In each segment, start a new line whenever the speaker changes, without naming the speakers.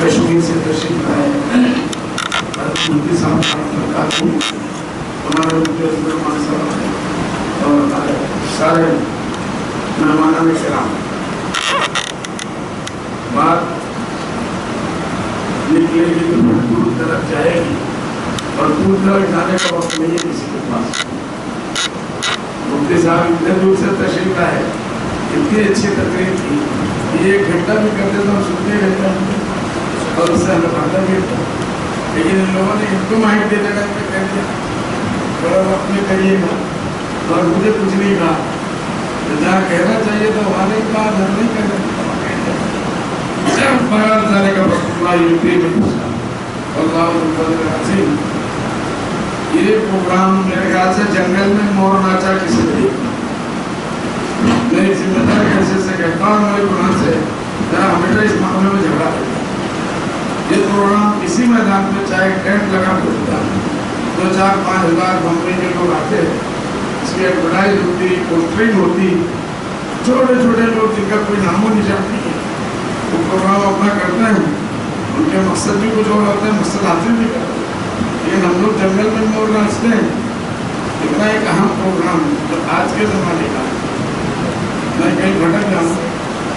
کشمیر سے تشریف لائے مفتی صاحب ہمارے رحمان صاحب اور سارے مہمانان کرام، بات نکلے گی تو دور طرف جائے گی اور دور طرف جانے کا وقت نہیں ہے کسی کے پاس۔ مفتی صاحب اتنے دور سے تشریف لائے، اتنی اچھی تقریر تھی، یہ 1 گھنٹہ بھی کرتے تو سنتے رہتے اور اس سے ہمیں فائدہ بھی ہوتا، لیکن ان لوگوں نے ان کو مائک دینے کا کہہ دیا تھوڑا وقت میں کریے گا، اور مجھے کچھ نہیں کہا، جہاں کہنا چاہیے تو وہاں نہیں کہا، ادھر نہیں کہنا جانے کا وقت اللہ یوتی میں پوچھا اللہ عظیم۔ یہ پروگرام میرے خیال سے جنگل میں مور ناچا کسی نے، میں ذمہ دار کیسے سے کہتا ہوں میرے قرآن سے ذرا ہمیشہ اس معاملے میں جھگڑا رہتا۔ یہ پروگرام اسی میدان میں چاہے ٹینٹ لگا کے ہوتا، 2-4-5 ہزار بمبئی کے لوگ آتے، اس کی ایڈورٹائز ہوتی، پوسٹرنگ ہوتی، چھوٹے چھوٹے لوگ جن کا کوئی نام و نشان نہیں ہے وہ پروگرام اپنا کرتے ہیں، ان کے مقصد بھی کچھ اور ہوتے ہیں، مقصد حاصل بھی کرتے ہیں، لیکن ہم لوگ جنگل میں مور ناچتے ہیں۔ اتنا ایک اہم پروگرام جو آج کے زمانے کا میں کہیں بھٹک جاؤں،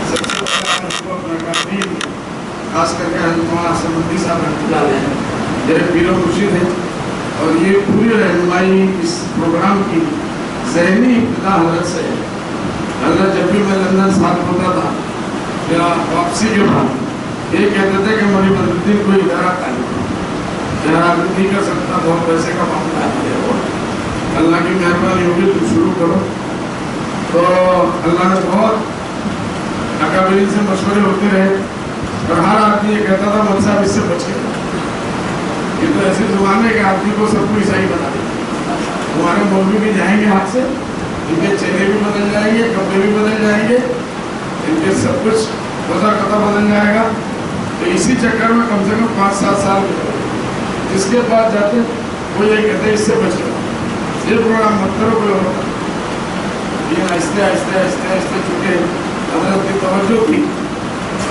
سب سے پہلا اپنا کافی خاص کر کے حضرت مولانا سمندی صاحب رحمۃ اللہ علیہ میرے پیر و مرشد ہیں، اور یہ پوری رہنمائی اس پروگرام کی ذہنی ابتدا حضرت سے ہے۔ حضرت جب بھی میں لندن ساتھ ہوتا تھا یا واپسی کے بعد یہ کہتے تھے کہ مولانا بدرالدین کوئی ادارہ قائم کرو، ادارہ نہیں کر سکتا، بہت پیسے کا معاملہ ہے، اللہ کی مہربانی ہوگی تو شروع کرو۔ تو اللہ نے بہت اکابرین سے مشورے ہوتے رہے، اور ہر آدمی یہ کہتا تھا مول صاحب اس سے بچ کے، یہ تو ایسی زبان ہے کہ آدمی کو سب کو عیسائی بنا دے۔ ہمارے مولوی بھی جائیں گے ہاتھ سے، ان کے چہرے بھی بدل جائیں گے، کپڑے بھی بدل جائیں گے، ان کے سب کچھ وضع قطع بدل جائے گا۔ تو اسی چکر میں کم سے کم 5-7 سال گزرے، جس کے بعد جاتے وہ یہ کہتے اس سے بچ کے یہ پروگرام مت کرو کوئی اور، لیکن آہستہ آہستہ آہستہ آہستہ چونکہ حضرت کی توجہ تھی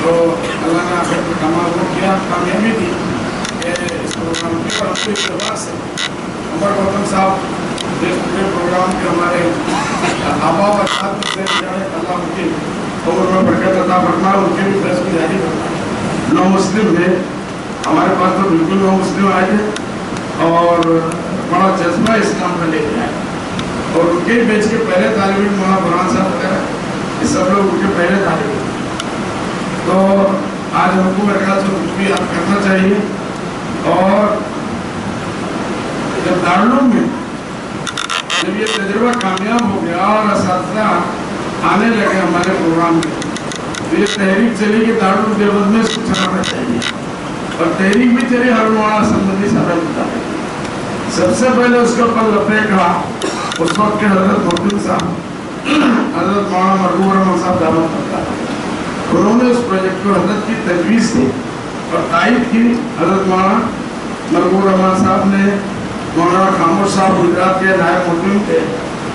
تو اللہ نے آخر میں کمال وہ کیا، کامیابی دی کہ اس پروگرام کی اور اپنے اتباع سے عمر گوتم صاحب جس پورے پروگرام کے ہمارے آبا و اجداد سے اللہ ان کی عمر میں برکت عطا فرمائے، ان کے بھی فیض کو جاری کرنا۔ نو مسلم ہے ہمارے پاس تو بالکل نو مسلم آئے تھے اور بڑا جذبہ اسلام کا لے کے آئے، اور ان کے بیچ کے پہلے طالب علم مولانا برہان صاحب وغیرہ یہ سب لوگ ان کے پہلے طالب علم۔ تو آج ہم کو میرے خیال سے کچھ بھی آپ کرنا چاہیے، اور جب دارالعلوم میں جب یہ تجربہ کامیاب ہو گیا اور اساتذہ آنے لگے ہمارے پروگرام میں، تو یہ تحریک چلی کہ دارالعلوم دیوبند میں اس کو چلانا چاہیے، اور تحریک بھی چلی حضرت مولانا سمندی صاحب۔ سب سے پہلے اس کے اوپر لبیک کہا اس وقت کے حضرت محتم صاحب، حضرت مولانا مرحوم رحمان صاحب دعوت کرتا، انہوں نے اس پروجیکٹ کو حضرت کی تجویز دی اور تائید کی۔ حضرت مولانا مرحوم رحمان صاحب نے مولانا خاموش صاحب گجرات کے نائب محتم تھے،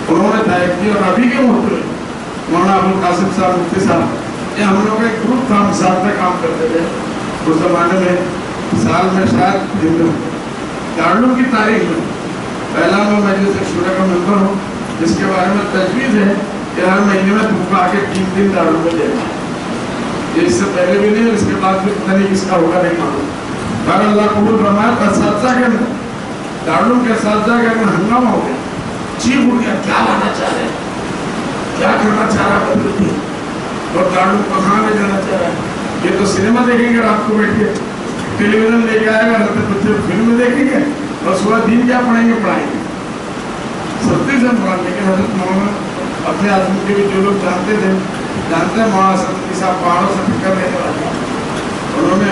انہوں نے تائید کی، اور ابھی کے محتم مولانا ابوالقاسم صاحب مفتی صاحب، یہ ہم لوگ ایک گروپ تھا، ہم ساتھ میں کام کرتے تھے اس زمانے میں۔ سال میں شاید دارالعلوم کی تاریخ میں پہلا میں مجلس شورا کا ممبر ہوں، جس کے بارے میں تجویز ہے کہ ہر مہینے میں تم کو آ کے 3 دن دارالعلوم میں دینا، یہ اس سے پہلے بھی نہیں، اس کے بعد بھی پتہ نہیں کس کا ہوگا نہیں معلوم۔ پر اللہ قبول فرمائے، اساتذہ کے اندر دارالعلوم کے اساتذہ کے اندر ہنگامہ ہو گیا، چیخ اٹھ گیا، کیا لانا چاہ رہے ہیں، کیا کرنا چاہ رہا ہے بدرالدین، اور دارالعلوم کو کہاں لے جانا چاہ رہا ہے، یہ تو سنیما دیکھیں گے رات کو بیٹھ کے، ٹیلی ویژن لے کے آئے گا، بچے فلم دیکھیں گے اور صبح دین کیا پڑھیں گے، پڑھائیں گے سختی سے پڑھا۔ لیکن حضرت مولانا اپنے آدمی کے بھی جو لوگ جانتے تھے، جانتے ہیں مولانا سمندی صاحب پہاڑوں سے فکر لینے والے، انہوں نے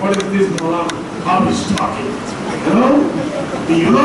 What is this Mawlana? How is talking? You know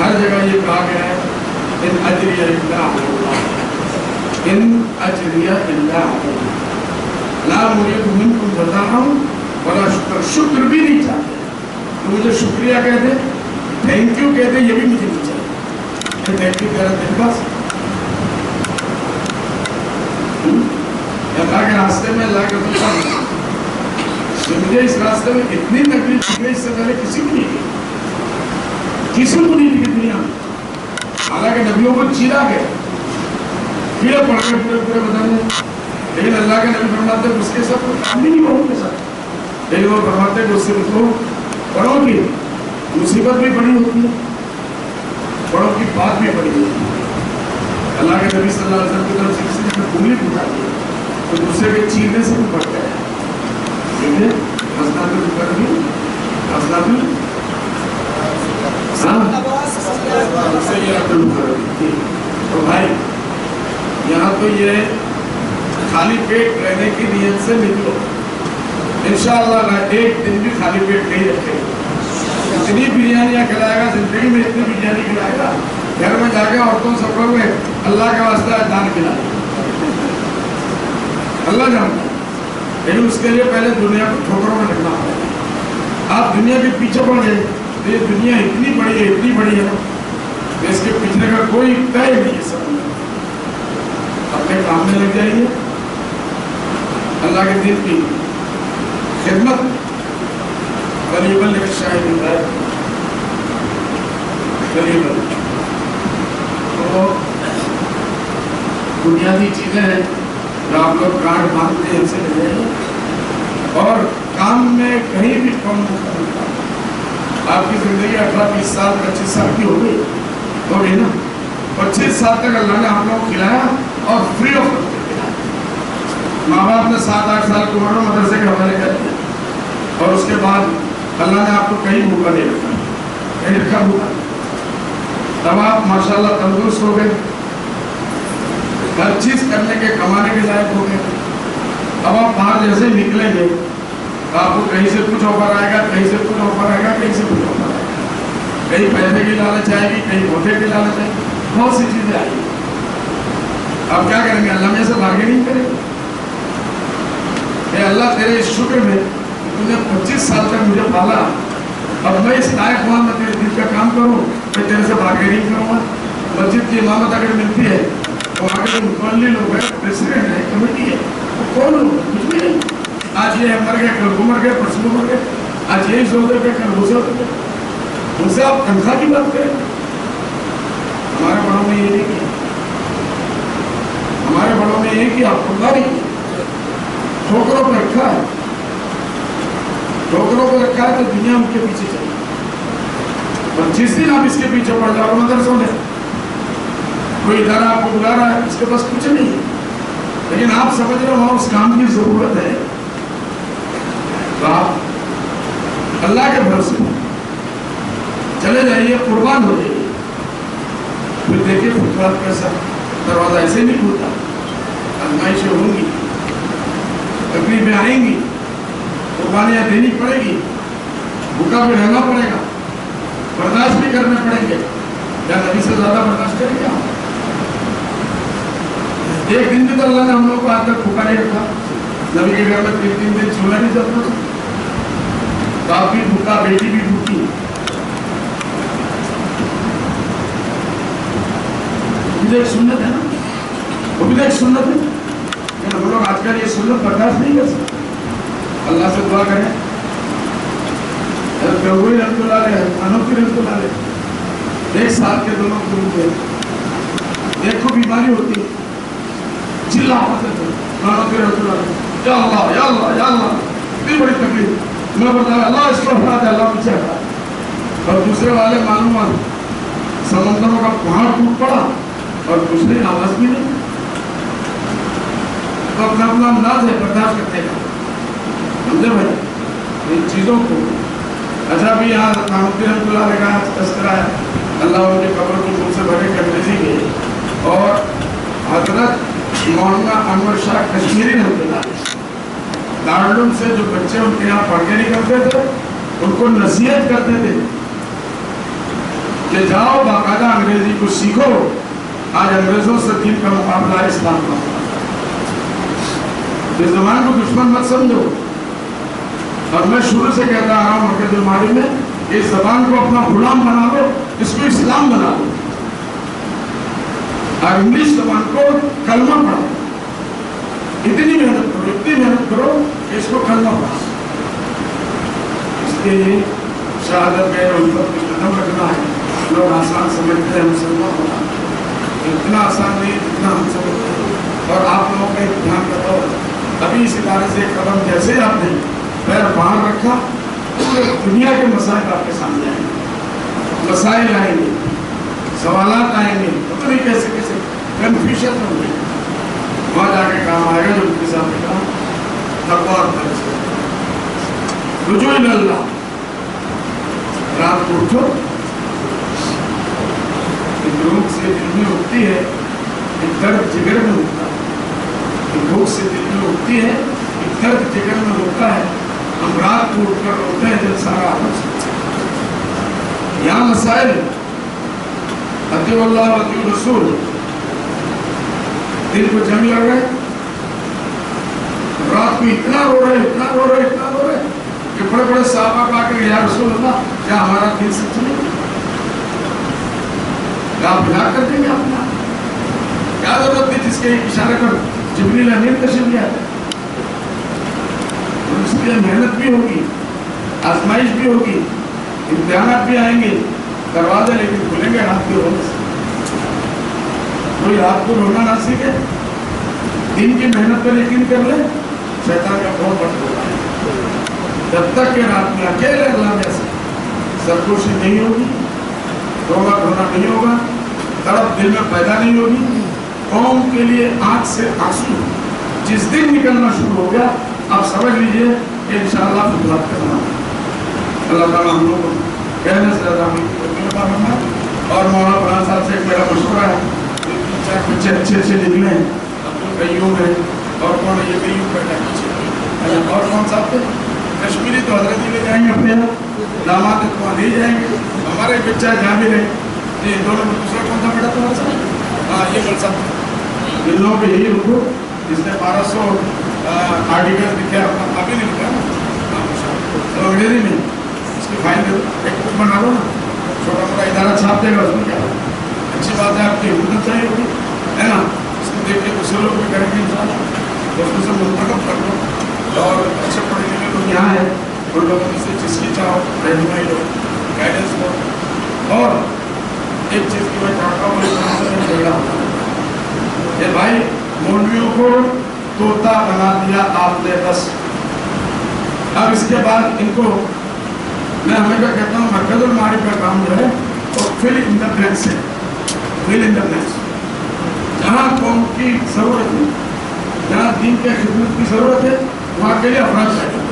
ہر جگہ یہ کہا گیا ہے ان اجریہ الا علی اللہ، ان اجریہ الا علی اللہ، لا اريد منکم جزاء ولا شکر، شکر بھی نہیں چاہتے تو مجھے شکریہ کہتے، تھینک یو کہتے، یہ بھی مجھے نہیں چاہیے، تھینک یو کہہ رہے تھے بس اللہ کے راستے میں، اللہ کے مجھے اس راستے میں اتنی تکلیف دی گئی، اس سے پہلے کسی کو نہیں دی، کسی کو نہیں دی دنیا میں، حالانکہ نبیوں کو چیرا گیا، کیڑے پڑ گئے پورے پورے بدن میں، لیکن اللہ کے نبی فرماتے ہیں اس کے ساتھ کوئی کام بھی نہیں ہو ان کے ساتھ، لیکن وہ فرماتے ہیں کہ اس سے کو بڑوں کی مصیبت بھی بڑی ہوتی ہے، بڑوں کی بات بھی بڑی ہوتی ہے۔ اللہ کے نبی صلی اللہ علیہ وسلم کی طرف سے کسی نے انگلی اٹھائی تو دوسرے کے چیرنے سے بھی بڑھتا ہے، دیکھیں حسنات الکر بھی حسنات تو بھائی یہاں تو یہ خالی پیٹ رہنے کی نیت سے نکلو، انشاءاللہ ایک دن بھی خالی پیٹ نہیں رکھے، اتنی بریانیاں کھلائے گا زندگی میں، اتنی بریانی کھلائے گا گھر میں جا کے عورتوں سفر میں اللہ کا واسطہ دان کھلائے، اللہ جانتا ہے، لیکن اس کے لیے پہلے دنیا کو ٹھوکروں میں رکھنا ہوگا۔ آپ دنیا کے پیچھے پڑ گئے تو یہ دنیا اتنی بڑی ہے کہ اس کے پیچھے کا کوئی طے نہیں ہے، سب اپنے کام میں لگ جائیے، اللہ کے دین کی خدمت، وَلْيُبَلِّغِ الشَّاهِدُ الْغَائِبَ، تو بنیادی چیزیں ہیں جو آپ لوگ کارڈ مانگتے ہیں، ان سے لے جائیں، اور کام میں کہیں بھی کم ہوتا، آپ کی زندگی 18-20 سال 25 سال کی ہو گئی نا، 25 سال تک اللہ نے آپ لوگوں کو کھلایا اور فری آف کاسٹ کھلایا، ماں باپ نے 7-8 سال کی عمر میں مدرسے کے حوالے کر دیا، اور اس کے بعد اللہ نے آپ کو کہیں بھوکا نہیں رکھا، کہیں رکھا بھوکا، تب آپ ماشاءاللہ تندرست ہو گئے، ہر چیز کرنے کے کمانے کے لائق ہو گئے، اب آپ باہر جیسے نکلیں گے آپ کو کہیں سے کچھ آفر آئے گا، کہیں سے کچھ آفر آئے گا، کہیں سے کچھ آفر آئے گا، کہیں پیسے کی لالچ آئے گی، کہیں موٹے کی لالچ آئے گی، بہت سی چیزیں آئیں گی، آپ کیا کریں گے؟ اللہ میں سے بارگیننگ کریں گے کہ اللہ تیرے اس شکر میں تو نے 25 سال تک مجھے پالا، اب میں اس لائق ہوا میں تیرے دل کا کام کروں، میں تیرے سے بارگیننگ کروں گا۔ مسجد کی امامت اگر ملتی ہے تو آگے جو متولی لوگ ہیں، پریسیڈنٹ ہے، کمیٹی ہے، وہ کون لوگ ہیں؟ کچھ بھی نہیں، آج یہ مر گئے، کل وہ مر گئے، پرسوں مر گئے، آج یہی سو دے گئے، کل وہ سو دے گئے، ان سے آپ تنخواہ کی بات کریں۔ ہمارے بڑوں میں یہ نہیں کیا، ہمارے بڑوں میں یہ کیا، خدا نہیں کیا، ٹھوکروں پہ رکھا ہے، ٹھوکروں پہ رکھا ہے تو دنیا ان کے پیچھے چلی، اور جس دن آپ اس کے پیچھے پڑ جاؤ، مدرسوں میں کوئی ادارہ آپ کو بلا رہا ہے، اس کے پاس کچھ نہیں ہے، لیکن آپ سمجھ رہے ہو وہاں اس کام کی ضرورت ہے، تو آپ اللہ کے بھروسے چلے جائیے، قربان ہو جائیے، پھر دیکھیے فطرت کیسا دروازہ ایسے نہیں کھلتا، آزمائشیں ہوں گی، تکلیفیں آئیں گی، قربانیاں دینی پڑے گی، بھوکا بھی رہنا پڑے گا، برداشت بھی کرنے پڑیں گے، یا نبی سے زیادہ برداشت کریں گے؟ ایک دن بھی تو اللہ نے ہم لوگ کو آج تک بھوکا نہیں رکھا، نبی کے گھر میں 3 دن چولہا نہیں چلتا، باپ بھی بھوکا، بیٹی بھی بھوکی، وہ بھی ایک سنت ہے نا، وہ بھی ایک سنت ہے، لیکن ہم لوگ آج کل یہ سنت برداشت نہیں کر سکتے۔ اللہ سے دعا کریں، حضرت گنگوئی رحمۃ اللہ علیہ، انوکھی رحمۃ اللہ علیہ، 1 سال کے دونوں گروپ تھے، ایک کو بیماری ہوتی ہے، چلا ہوتے تھے، انوکھی رحمۃ اللہ علیہ، یا اللہ یا اللہ یا اللہ، اتنی بڑی تکلیف، میں بتایا اللہ اس کو ہٹا دے، اللہ مجھے ہٹا دے، اور دوسرے والے معلوم سمندروں کا پہاڑ ٹوٹ پڑا اور دوسرے آواز بھی نہیں، تو اپنا اپنا انداز ہے برداشت کرتے ہیں، سمجھے بھائی ان چیزوں کو۔ اچھا بھی یہاں نامتی رحمۃ اللہ علیہ کا تذکرہ ہے، اللہ ان کے قبر کو خون سے بھرے کرنے کے، اور حضرت مولانا انور شاہ کشمیری رحمۃ اللہ علیہ دارالعلوم سے جو بچے ان کے یہاں پڑھ کے نکلتے تھے ان کو نصیحت کرتے تھے، کہ جاؤ باقاعدہ انگریزی کو سیکھو. آج انگریزوں سے دین کا مقابلہ اسلام کا. اس زبان کو دشمن مت سمجھو. اور میں شروع سے کہتا آ رہا ہوں مرکز المعارف میں، اس زبان کو اپنا غلام بنا لو، اس کو اسلام بنا لو. اور انگلش زبان کو کلمہ پڑھو. اتنی محنت کرو کہ اس کو کلمہ پڑھو. اس کے شہادت میں الفت میں قدم رکھنا ہے. لوگ آسان سمجھتے ہیں مسلمان ہونا، اتنا آسان نہیں جتنا ہم سمجھتے ہیں. اور آپ لوگوں کا امتحان کا دور. ابھی اس ادارے سے ایک قدم جیسے ہی آپ نے پیر باہر رکھا، پورے دنیا کے مسائل آپ کے سامنے آئیں گے. مسائل آئیں گے، سوالات آئیں گے، پتہ نہیں کیسے کیسے کنفیوژن ہوں گے. وہاں جا کے کام آئے گا جو ان کے سامنے کہا تقویٰ اور پرہیز. رجوع اللہ. رات کو اٹھو، ایک روح سے دل میں اٹھتی ہے، ایک درد جگر میں ہوتا ہے. ایک روح سے دل میں اٹھتی ہے، ایک درد جگر میں ہوتا ہے. ہم رات کو اٹھ کر روتے ہیں جب سارا یہاں مسائل اطیعوا اللہ و اطیعوا الرسول. دل کو جنگ لگ رہے، رات کو اتنا رو رہے کہ بڑے بڑے صحابہ کہا کہ یا رسول اللہ کیا ہمارا دل سچ نہیں؟ کیا آپ بلا کر دیں گے اپنا؟ کیا ضرورت تھی جس کے اشارے پر جبریل امین تشریف لے آتے؟ اس کے لیے محنت بھی ہوگی، آزمائش بھی ہوگی، امتحانات بھی آئیں گے. دروازے لیکن کھلیں گے رات کو رونے سے. کوئی رات کو رونا نہ سیکھے، دن کی محنت پر یقین کر لے، شیطان کا بہت بڑا ہوگا. جب تک کہ رات میں اکیلے اللہ میں سرگوشی نہیں ہوگی، رونا دھونا نہیں ہوگا، تڑپ دل میں پیدا نہیں ہوگی. قوم کے لیے آنکھ سے آنسو جس دن نکلنا شروع ہو گیا، آپ سمجھ لیجئے کہ انشاءاللہ فتوحات کرنا. اللہ تعالیٰ ہم لوگوں کو کہنے سے زیادہ ہمیں. اور مولانا برہان صاحب سے ایک میرا مشورہ ہے، بچے اچھے نکلے ہیں. عبدالقیوم ہے، اور کون ہے یہ قیوم بیٹا پیچھے، اور کون صاحب تھے کشمیری تو حضرت ہی لے جائیں گے اپنے یہاں، داماد تو وہاں نہیں جائیں گے. ہمارے بچہ جہاں بھی رہے. یہ دونوں میں دوسرا کون تھا بیٹا تمہارا صاحب؟ ہاں یہ بل صاحب. ان لوگوں پہ یہی رکو جس نے 1200 آرٹیکل لکھا اپنا ابھی نہیں لکھا تو انگریزی میں اس کی فائل ایک بک بنا لو نا، چھوٹا موٹا ادارہ چھاپ دے گا. اس میں کیا اچھی بات ہے، آپ کی حکومت چاہیے ہوگی ہے نا. اس کو دیکھ کے دوسرے لوگ بھی کریں گے انشاءاللہ. دوستوں سے منتخب کر لو، اور اچھے پڑھے لکھے لوگ یہاں ہیں، ان لوگوں میں سے جس کی چاہو رہنمائی لو، گائیڈنس لو. اور ایک چیز کی میں چاہتا ہوں کہ بھائی مولویوں کو طوطا بنا دیا آپ نے بس. اب اس کے بعد ان کو میں ہمیشہ کہتا ہوں مرکز المعارف کا کام جو ہے وہ فل ان دا بلینکس ہے. فل ان دا بلینکس. جہاں قوم کی ضرورت ہے، جہاں دین کے خدمت کی ضرورت ہے، وہاں کے لیے افراد چاہیے.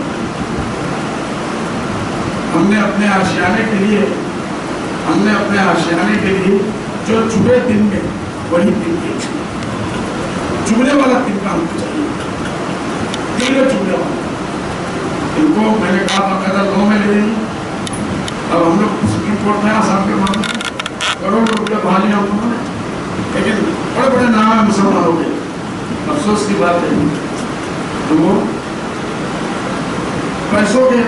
ہم نے اپنے آشیانے کے لیے جو چھوٹے دن میں وہی دن کے چبنے والا دن کا ہم کو چاہیے. دن چبنے والا ان کو میں نے کہا باقاعدہ لو میں لے لیں. اب ہم لوگ سپریم کورٹ میں آسان کے معاملے کروڑ روپیہ بھالی ہم لوگوں نے، لیکن بڑے بڑے نام مسلمان ہو گئے. افسوس کی بات ہے تو وہ پیسوں کے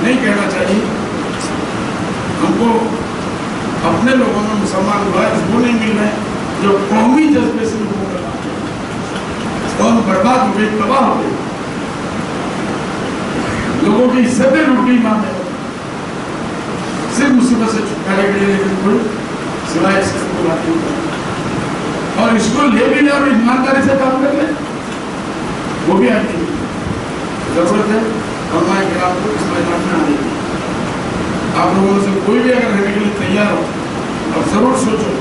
نہیں کہنا چاہیے. ہم کو اپنے لوگوں میں مسلمان وائز وہ نہیں مل رہے جو قومی جذبے سے لوگوں کا قوم برباد ہو گئی، تباہ ہو گئی. لوگوں کی عزتیں لوٹ گئی. ماں صرف مصیبت سے چھٹکارے کے لیے، لیکن کوئی سوائے اس سے کوئی بات نہیں. اور اس کو لے بھی لے اور ایمانداری سے کام کر لے، وہ بھی آتی ہے. ضرورت ہے علماء کرام کو اس میدان میں آنے کی. آپ لوگوں سے کوئی بھی اگر رہنے کے لیے تیار ہو، اور ضرور سوچو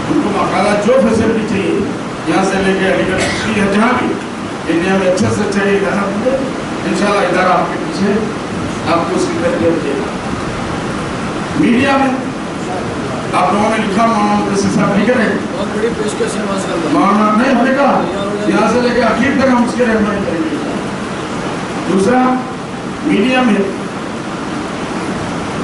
ان کو باقاعدہ جو فیسلٹی چاہیے یہاں سے لے کے علی گڑھ یا جہاں بھی انڈیا میں اچھا سے اچھا یہ ادارہ ملے. انشاءاللہ ادارہ آپ کے پیچھے آپ کو اس کی تربیت دے گا. میڈیا میں آپ لوگوں نے لکھا مولانا مدثر صاحب لکھ رہے ہیں، مولانا نہیں ہم نے کہا یہاں سے لے کے آخر تک ہم اس کے رہنمائی کریں گے. دوسرا میڈیا میں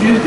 PhD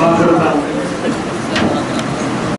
واخر